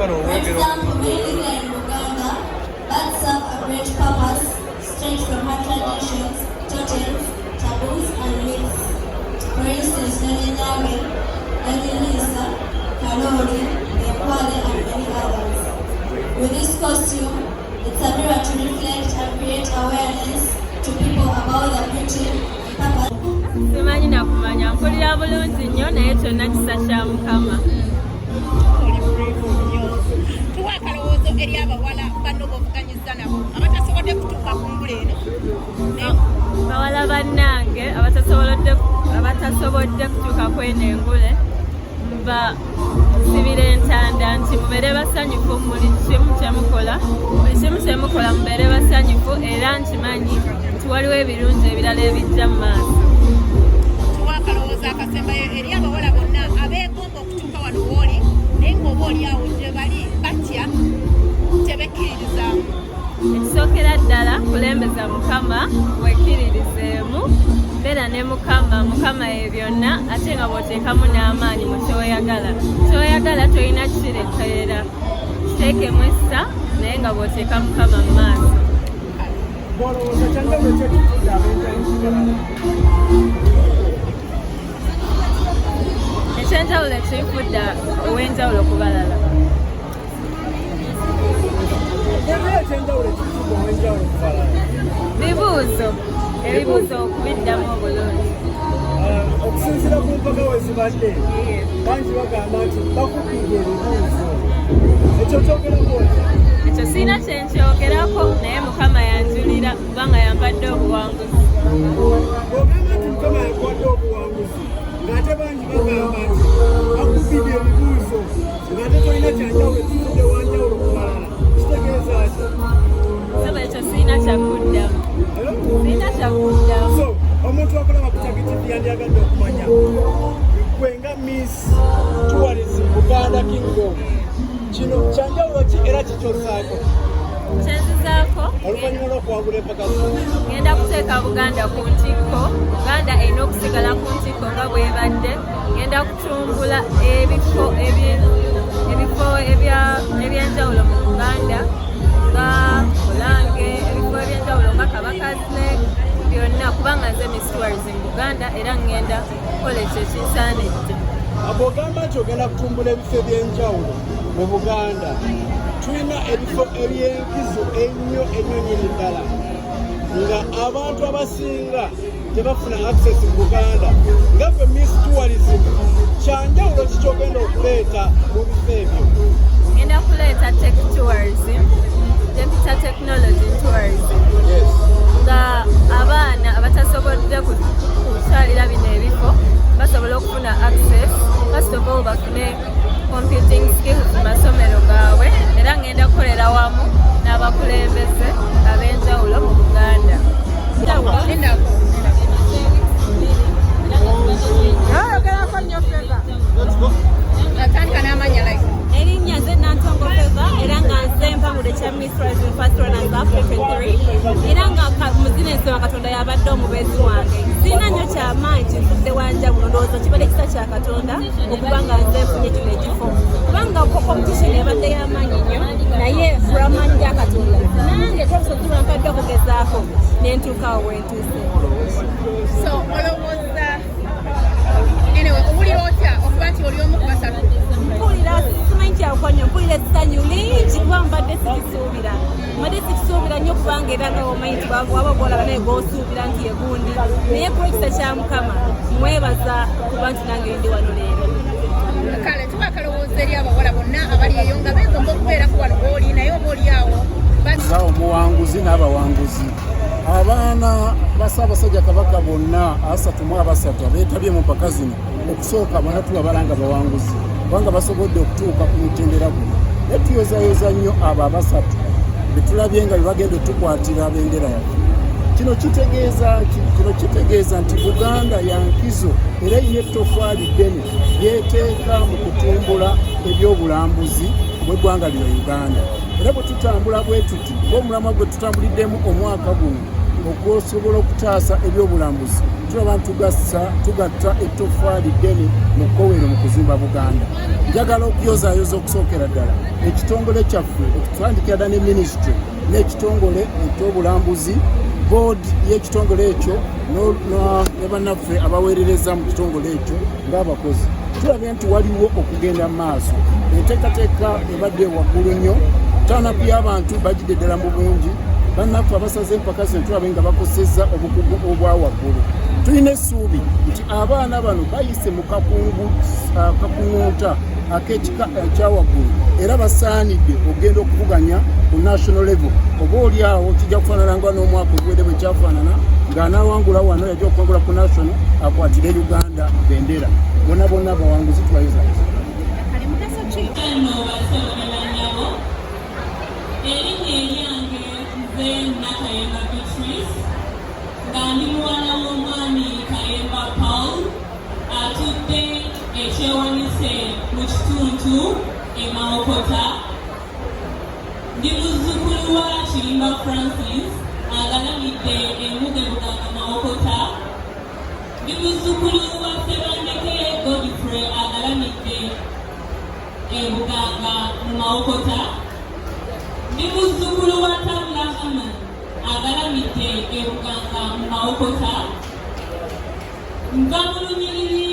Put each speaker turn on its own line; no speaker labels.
illegal in Buganda, but serve a great purpose, straight from her traditions, totems, taboos, and myths. For instance, nalungi, bolesa, kalori, ekwale, and many others. With this costume, it's a mirror to reflect and create awareness to people about the beauty and purpose.
Simanyi nakumanya mpulira bulungi nnyo naye kyonna kisa kya Mukama.
Tuwa akalowoozo eri abawala banno b'ovuganyiza nabo abatasobodde kutuuka ku ngule eno.
Bawala bannange abatasobodde kutuuka kweno engule mbasibira entanda nti mubeere basanyufu buli kimu kyemukola mubeere basanyufu era nkimanyi nti waliwo ebirungi ebirala ebijja mu maaso.
Tuwa akalowoozo akasembayo eri abawala bonna abeegomba okutuuka wano w'oli naye ng'oba oli awo gye bali batya tebekkiririzaamu.
Ekisookera ddala kulembeza Mukama wekkiririzeemu beera ne Mukama ye byonna ate nga bw'oteekamu n'amaanyi mu kyoyagala tolina kikirekerera kiteekemu essa naye nga bw'oteeka Mukama mu maaso. Ekyenjawulo ekifudde ow'enjawulo ku balala. Ebibuuzo okubiddamu obulungi.
Okusinziira ku mpaka wezibadde bangi bagamba nti bakubidde ebibuuzo. Ekyo kyogerako
ekyo siina kyenkyogerako naye Mukama yanjulira kubanga yampadde obuwanguzi.
Ogamba nti Mukama yakuwadde obuwanguzi ng'ate bangi bagamba nti bakubidde ebibuuzo ng'ate tolina kyanjawulo ekifudde wanjawulo ku balala. Kitegeeza ki?
Saba ekyo siina kyakuddamu.
So omuntu akolaba ku tagitivi yandyagadde okumanya gwe nga Miss Tourism Buganda Kingdom kino kyanjawulo ki era kikyosaako?
Kyenzizaako
oluvannyuma lw'okuwangula empaka zino
ngenda kuteeka Buganda ku ntikko. Buganda erina okusigala ku ntikko nga bw'ebadde. Ngenda kutumbula ebifo ebyenjawulo mu Buganda nga Bulange, ebifo ebyenjawulo nga Kabakazi byonna kubanga nze Miss Tourism Buganda era ngenda kukola ekyo ekinsaanidde.
Abogamba nti ogenda kutumbula ebifo ebyenjawulo mu Buganda. Tulina ebifo ebyenkizo ennyo ennyonyi ddala nga abantu abasinga tebafuna access mu Buganda. Nga ffe Miss Tourism kyanjawulo kikyogenda okuleeta mu bifo ebyo?
Ngenda kuleeta tech tourism, digital technology tourism.
Yes.
Nga abaana abatasobodde kutwalira bino ebifo basobola okufuna access, first of all bafune computing skills mu masomero gaabwe era ngenda kukolera wamu n'abakulembeze ab'enjawulo mu Buganda.
Atandika n'amanya like
Erinnya nze Nantongo Feva era nga nze mpangudde kya Miss Tourism First Runners Africa 3 era nga muzina ensema Katonda yabadde omubeezi wange. Sirina nnyo kyamaanyi kinfudde wanjawulo ndowooza kibadde kisa kya Katonda okuba nga nze nfunye kino ekifo kubanga competition yabadde y'amaanyi nnyo naye olw'amaanyi ga Katonda nange tobusobola mpadde okugezaako nentuukaawo wentuuse.
so olowooza anyway owulira otya okuba nti oli omu ku basatu?
Mpulira simanyi kyakwanya mpulira essanyu lingi kuba mbadde sikisuubira nnyo kubanga era nawomanyi nti waba ogwolaba naye gw'osuubira nti egundi naye kuba ekisa kya Mukama mwebaza kuba nti nange ndi wano leero.
Kale tuba akalowoozo eri abawala bonna abali eyo nga beegomba okubeerako wano bw'oli naye oba oli awo
omuwanguzi n'abawanguzi. Abaana ba Ssaabasajja Kabaka bonna 33 abeetabye mu mpaka zino okusooka bonna tulabala nga bawanguzi kubanga basobodde okutuuka ku mutendera guno. Naye tuyozayoza nnyo abo abasatu be tulabye nga bebagenda otukwatira abendera yaffe. Kino kitegeeza nti Buganda ya nkizo era erina ettofaali ddene lyeteeka mu kutumbula ebyobulambuzi bw'eggwanga lya Uganda. Era bwe tutambula bwe tuti ng'omulamwa gwe tutambuliddemu omwaka guno okusobola okutaasa ebyobulambuzi tulaba tugatta ettoffaali ddene mu kkowero mu kuzimba Buganda. Njagala okuyozaayoza okusookera ddala ekitongole kyaffe okutandikira ddala ne minisitule n'ekitongole eky'obulambuzi boodi y'ekitongole ekyo ne bannaffe abaweerereza mu kitongole ekyo ng'abakozi tulabye nti waliwo okugenda mu maaso. Enteekateeka ebadde waggulu nnyo taanaku y'abantu bagidde ddala mu bungi bannaffe abasaze empaka zino tulabe nga bakosezza obukugu obwa waggulu. Tulina essuubi nti abaana bano bayise mu kakuŋŋunta ak'ekika ekya waggulu era basaanidde okugenda okuvuganya ku national level. Oba oli awo kijja kufaanana nga n'omwaka oguwedde bwe kyafaanana ng'anaawangula wano yajja okuwangula ku national akwatire Uganda bendera. Bonna bonna bawanguzi tubayozaayoza.
Ngandi mwana w'omwami Kayemba Paul atudde ekyewanise mu kituntu e Mawokota. Ndi muzzukulu wa Kirimba Francis agalamidde embuga Buganda Mawokota. Ndi muzzukulu wa Sebandeke Godfrey agalamidde Buganda mu Mawokota. Ndi muzzukulu wa Tabula Haman agalamidde Buganda mu Mawokota. Nva mu lunyiriri